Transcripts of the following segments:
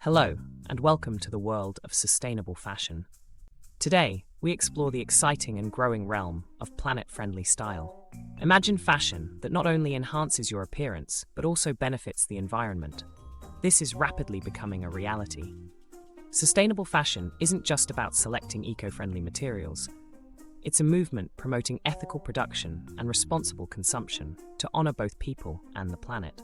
Hello, and welcome to the world of sustainable fashion. Today, we explore the exciting and growing realm of planet-friendly style. Imagine fashion that not only enhances your appearance, but also benefits the environment. This is rapidly becoming a reality. Sustainable fashion isn't just about selecting eco-friendly materials. It's a movement promoting ethical production and responsible consumption to honor both people and the planet.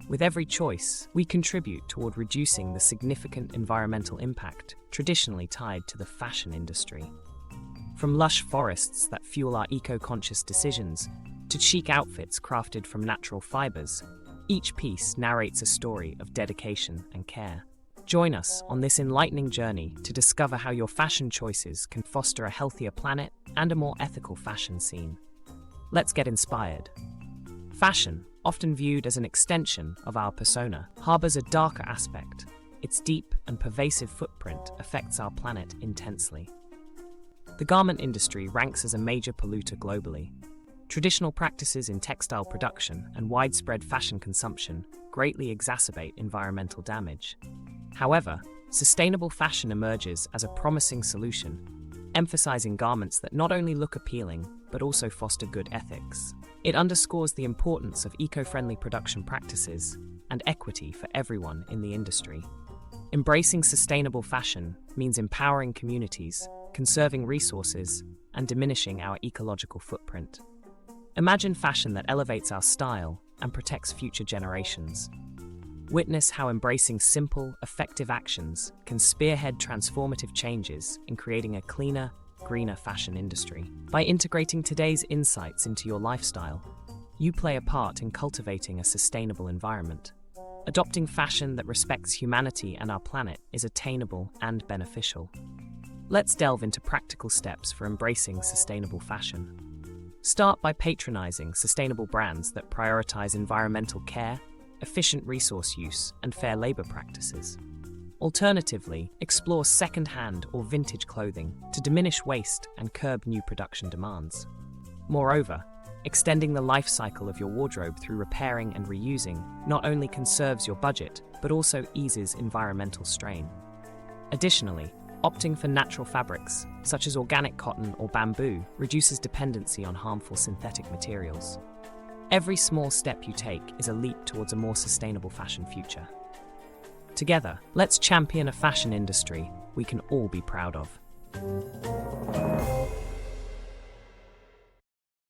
With every choice, we contribute toward reducing the significant environmental impact traditionally tied to the fashion industry. From lush forests that fuel our eco-conscious decisions to chic outfits crafted from natural fibers, each piece narrates a story of dedication and care. Join us on this enlightening journey to discover how your fashion choices can foster a healthier planet and a more ethical fashion scene. Let's get inspired. Fashion, often viewed as an extension of our persona, harbors a darker aspect. Its deep and pervasive footprint affects our planet intensely. The garment industry ranks as a major polluter globally. Traditional practices in textile production and widespread fashion consumption greatly exacerbate environmental damage. However, sustainable fashion emerges as a promising solution, emphasizing garments that not only look appealing, but also foster good ethics. It underscores the importance of eco-friendly production practices and equity for everyone in the industry. Embracing sustainable fashion means empowering communities, conserving resources, and diminishing our ecological footprint. Imagine fashion that elevates our style and protects future generations. Witness how embracing simple, effective actions can spearhead transformative changes in creating a cleaner, greener fashion industry. By integrating today's insights into your lifestyle, you play a part in cultivating a sustainable environment. Adopting fashion that respects humanity and our planet is attainable and beneficial. Let's delve into practical steps for embracing sustainable fashion. Start by patronizing sustainable brands that prioritize environmental care, efficient resource use, and fair labor practices. Alternatively, explore second-hand or vintage clothing to diminish waste and curb new production demands. Moreover, extending the life cycle of your wardrobe through repairing and reusing not only conserves your budget, but also eases environmental strain. Additionally, opting for natural fabrics, such as organic cotton or bamboo, reduces dependency on harmful synthetic materials. Every small step you take is a leap towards a more sustainable fashion future. Together, let's champion a fashion industry we can all be proud of.